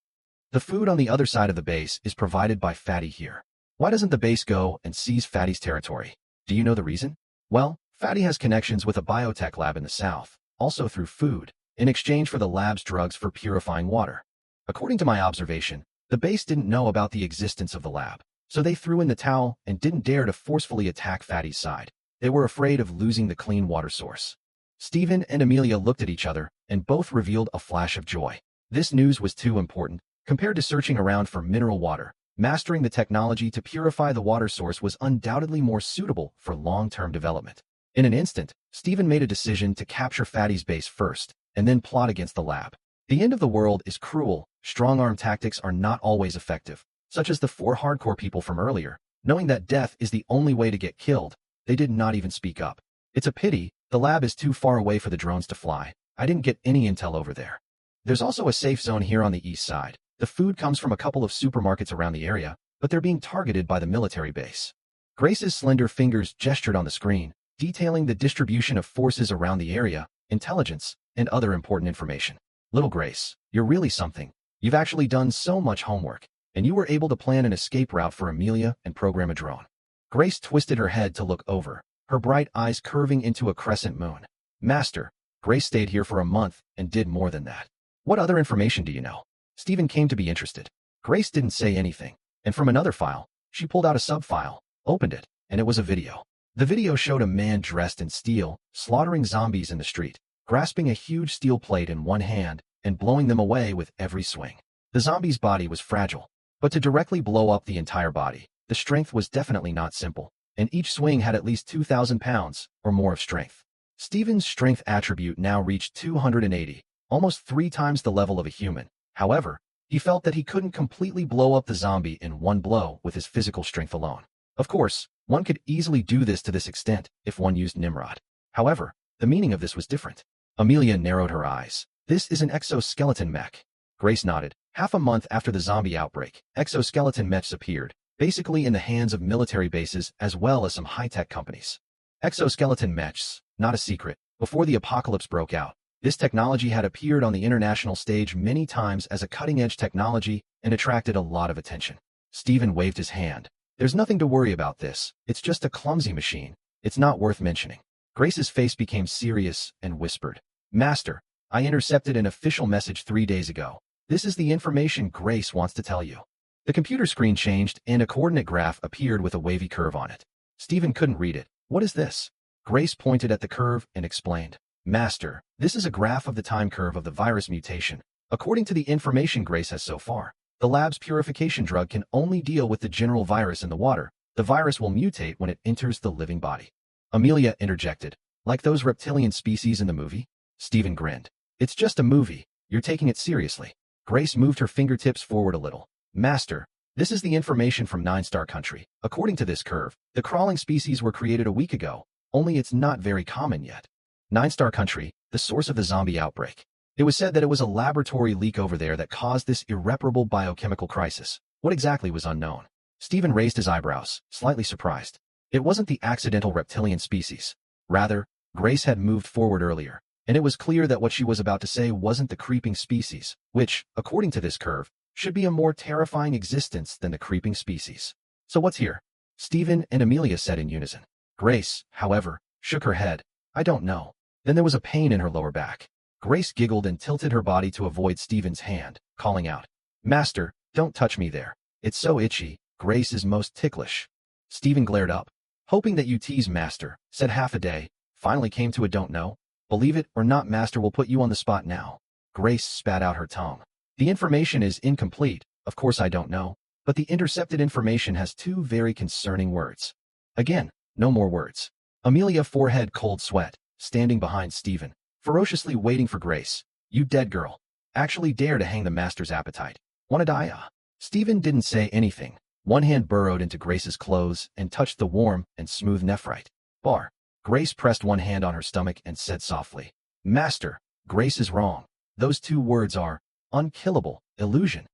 Speaker 1: The food on the other side of the base is provided by Fatty here. Why doesn't the base go and seize Fatty's territory? Do you know the reason? Well, Fatty has connections with a biotech lab in the south, also through food, in exchange for the lab's drugs for purifying water. According to my observation, the base didn't know about the existence of the lab, so they threw in the towel and didn't dare to forcefully attack Fatty's side. They were afraid of losing the clean water source. Stephen and Amelia looked at each other, and both revealed a flash of joy. This news was too important. Compared to searching around for mineral water, mastering the technology to purify the water source was undoubtedly more suitable for long-term development. In an instant, Stephen made a decision to capture Fatty's base first, and then plot against the lab. The end of the world is cruel. Strong-arm tactics are not always effective, such as the 4 hardcore people from earlier. Knowing that death is the only way to get killed, they did not even speak up. It's a pity, the lab is too far away for the drones to fly. I didn't get any intel over there. There's also a safe zone here on the east side. The food comes from a couple of supermarkets around the area, but they're being targeted by the military base. Grace's slender fingers gestured on the screen, detailing the distribution of forces around the area, intelligence, and other important information. Little Grace, you're really something. You've actually done so much homework, and you were able to plan an escape route for Amelia and program a drone. Grace twisted her head to look over, her bright eyes curving into a crescent moon. Master, Grace stayed here for a month and did more than that. What other information do you know? Stephen came to be interested. Grace didn't say anything, and from another file, she pulled out a sub-file, opened it, and it was a video. The video showed a man dressed in steel, slaughtering zombies in the street, grasping a huge steel plate in one hand and blowing them away with every swing. The zombie's body was fragile, but to directly blow up the entire body, the strength was definitely not simple, and each swing had at least 2,000 pounds or more of strength. Stephen's strength attribute now reached 280, almost 3 times the level of a human. However, he felt that he couldn't completely blow up the zombie in one blow with his physical strength alone. Of course, one could easily do this to this extent if one used Nimrod. However, the meaning of this was different. Amelia narrowed her eyes. This is an exoskeleton mech. Grace nodded. Half a month after the zombie outbreak, exoskeleton mechs appeared, basically in the hands of military bases as well as some high-tech companies. Exoskeleton mechs, not a secret, before the apocalypse broke out, this technology had appeared on the international stage many times as a cutting-edge technology and attracted a lot of attention. Stephen waved his hand. There's nothing to worry about this. It's just a clumsy machine. It's not worth mentioning. Grace's face became serious and whispered, Master, I intercepted an official message 3 days ago. This is the information Grace wants to tell you. The computer screen changed and a coordinate graph appeared with a wavy curve on it. Stephen couldn't read it. What is this? Grace pointed at the curve and explained, Master, this is a graph of the time curve of the virus mutation. According to the information Grace has so far, the lab's purification drug can only deal with the general virus in the water. The virus will mutate when it enters the living body. Amelia interjected, like those reptilian species in the movie? Stephen grinned. It's just a movie. You're taking it seriously. Grace moved her fingertips forward a little. Master, this is the information from 9-Star Country. According to this curve, the crawling species were created a week ago, only it's not very common yet. 9-Star Country, the source of the zombie outbreak. It was said that it was a laboratory leak over there that caused this irreparable biochemical crisis. What exactly was unknown? Stephen raised his eyebrows, slightly surprised. It wasn't the accidental reptilian species. Rather, Grace had moved forward earlier, and it was clear that what she was about to say wasn't the creeping species, which, according to this curve, should be a more terrifying existence than the creeping species. So what's here? Stephen and Amelia said in unison. Grace, however, shook her head. I don't know. Then there was a pain in her lower back. Grace giggled and tilted her body to avoid Stephen's hand, calling out, Master, don't touch me there. It's so itchy. Grace is most ticklish. Stephen glared up. Hoping that you tease Master, said half a day, finally came to a don't know. Believe it or not, Master will put you on the spot now. Grace spat out her tongue. The information is incomplete, of course I don't know, but the intercepted information has 2 very concerning words. Again, no more words. Amelia forehead cold sweat, standing behind Stephen, ferociously waiting for Grace. You dead girl. Actually dare to hang the Master's appetite. Wanna die? Stephen didn't say anything. One hand burrowed into Grace's clothes and touched the warm and smooth nephrite. Bar. Grace pressed one hand on her stomach and said softly, Master, Grace is wrong. Those 2 words are unkillable, illusion.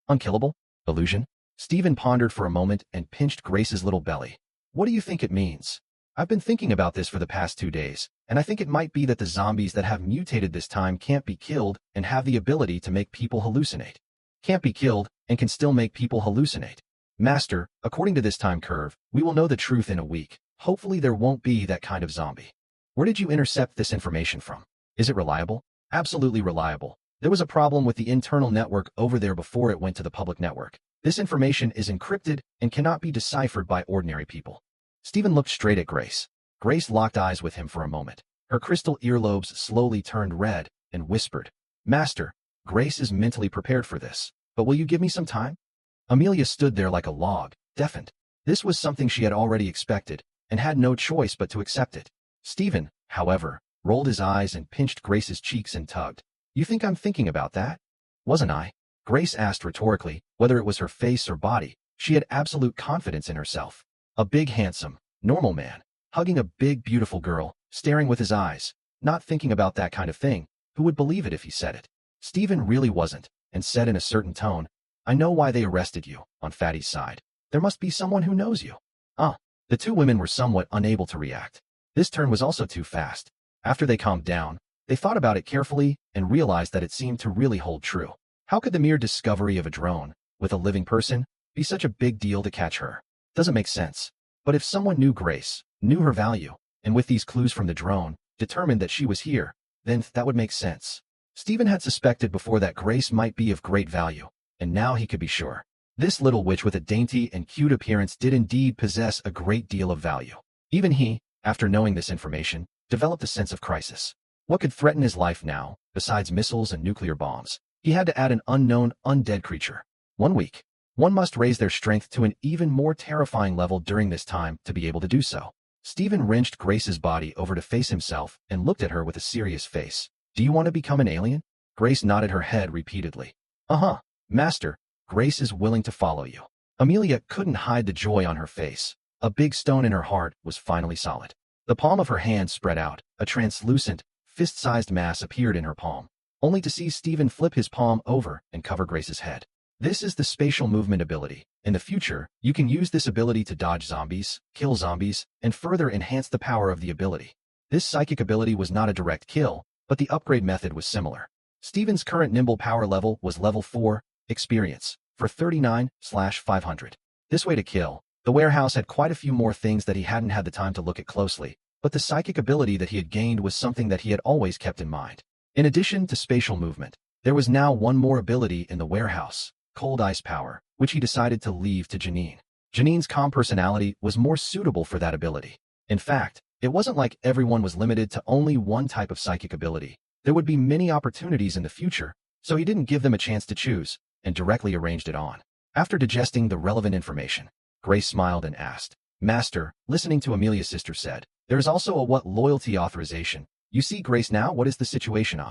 Speaker 1: Unkillable? Illusion? Stephen pondered for a moment and pinched Grace's little belly. What do you think it means? I've been thinking about this for the past 2 days, and I think it might be that the zombies that have mutated this time can't be killed and have the ability to make people hallucinate. Can't be killed and can still make people hallucinate. Master, according to this time curve, we will know the truth in a week. Hopefully there won't be that kind of zombie. Where did you intercept this information from? Is it reliable? Absolutely reliable. There was a problem with the internal network over there before it went to the public network. This information is encrypted and cannot be deciphered by ordinary people. Stephen looked straight at Grace. Grace locked eyes with him for a moment. Her crystal earlobes slowly turned red and whispered, Master, Grace is mentally prepared for this, but will you give me some time? Amelia stood there like a log, deafened. This was something she had already expected and had no choice but to accept it. Stephen, however, rolled his eyes and pinched Grace's cheeks and tugged. You think I'm thinking about that? Wasn't I? Grace asked rhetorically, whether it was her face or body. She had absolute confidence in herself. A big, handsome, normal man, hugging a big, beautiful girl, staring with his eyes, not thinking about that kind of thing. Who would believe it if he said it? Stephen really wasn't, and said in a certain tone, I know why they arrested you, on Fatty's side. There must be someone who knows you. The two women were somewhat unable to react. This turn was also too fast. After they calmed down, they thought about it carefully and realized that it seemed to really hold true. How could the mere discovery of a drone, with a living person, be such a big deal to catch her? Doesn't make sense. But if someone knew Grace, knew her value, and with these clues from the drone, determined that she was here, then that would make sense. Stephen had suspected before that Grace might be of great value, and now he could be sure. This little witch with a dainty and cute appearance did indeed possess a great deal of value. Even he, after knowing this information, developed a sense of crisis. What could threaten his life now, besides missiles and nuclear bombs? He had to add an unknown, undead creature. 1 week. One must raise their strength to an even more terrifying level during this time to be able to do so. Stephen wrenched Grace's body over to face himself and looked at her with a serious face. Do you want to become an alien? Grace nodded her head repeatedly. Master, Grace is willing to follow you. Amelia couldn't hide the joy on her face. A big stone in her heart was finally solid. The palm of her hand spread out. A translucent, fist-sized mass appeared in her palm, only to see Stephen flip his palm over and cover Grace's head. This is the spatial movement ability. In the future, you can use this ability to dodge zombies, kill zombies, and further enhance the power of the ability. This psychic ability was not a direct kill, but the upgrade method was similar. Stephen's current nimble power level was level 4, experience, for 39/500. This way to kill, the warehouse had quite a few more things that he hadn't had the time to look at closely, but the psychic ability that he had gained was something that he had always kept in mind. In addition to spatial movement, there was now one more ability in the warehouse, cold ice power, which he decided to leave to Janine. Janine's calm personality was more suitable for that ability. In fact, it wasn't like everyone was limited to only one type of psychic ability. There would be many opportunities in the future, so he didn't give them a chance to choose, and directly arranged it on. After digesting the relevant information, Grace smiled and asked, Master, listening to Amelia's sister said, there is also a what loyalty authorization. You see Grace now, what is the situation?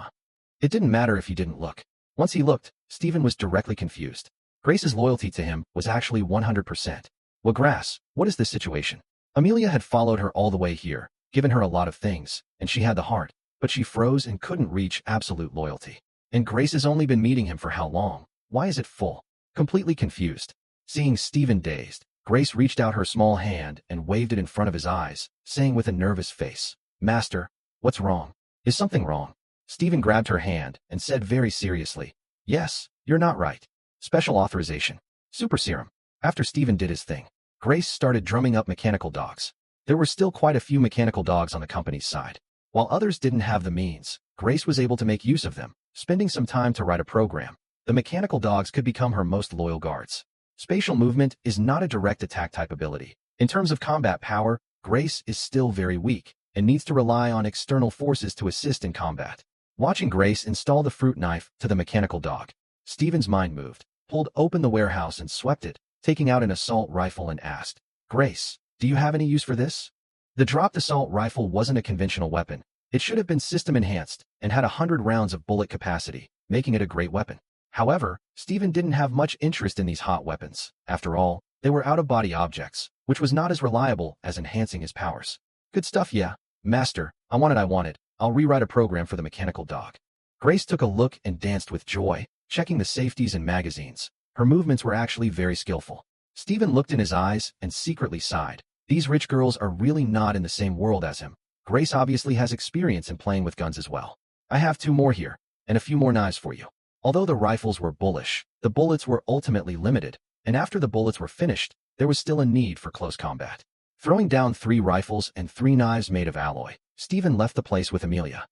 Speaker 1: It didn't matter if he didn't look. Once he looked, Stephen was directly confused. Grace's loyalty to him was actually 100%. Well, Grace, what is this situation? Amelia had followed her all the way here, given her a lot of things, and she had the heart, but she froze and couldn't reach absolute loyalty. And Grace has only been meeting him for how long? Why is it full? Completely confused. Seeing Stephen dazed, Grace reached out her small hand and waved it in front of his eyes, saying with a nervous face, Master, what's wrong? Is something wrong? Stephen grabbed her hand and said very seriously, Yes, you're not right. Special authorization. Super serum. After Stephen did his thing, Grace started drumming up mechanical dogs. There were still quite a few mechanical dogs on the company's side. While others didn't have the means, Grace was able to make use of them, spending some time to write a program. The mechanical dogs could become her most loyal guards. Spatial movement is not a direct attack type ability. In terms of combat power, Grace is still very weak and needs to rely on external forces to assist in combat. Watching Grace install the fruit knife to the mechanical dog, Stephen's mind moved, pulled open the warehouse and swept it, taking out an assault rifle and asked, Grace, do you have any use for this? The dropped assault rifle wasn't a conventional weapon. It should have been system enhanced and had 100 rounds of bullet capacity, making it a great weapon. However, Stephen didn't have much interest in these hot weapons. After all, they were out-of-body objects, which was not as reliable as enhancing his powers. Good stuff, yeah. Master, I want it. I'll rewrite a program for the mechanical dog. Grace took a look and danced with joy, checking the safeties and magazines. Her movements were actually very skillful. Stephen looked in his eyes and secretly sighed. These rich girls are really not in the same world as him. Grace obviously has experience in playing with guns as well. I have 2 more here, and a few more knives for you. Although the rifles were bullish, the bullets were ultimately limited, and after the bullets were finished, there was still a need for close combat. Throwing down 3 rifles and 3 knives made of alloy, Stephen left the place with Amelia.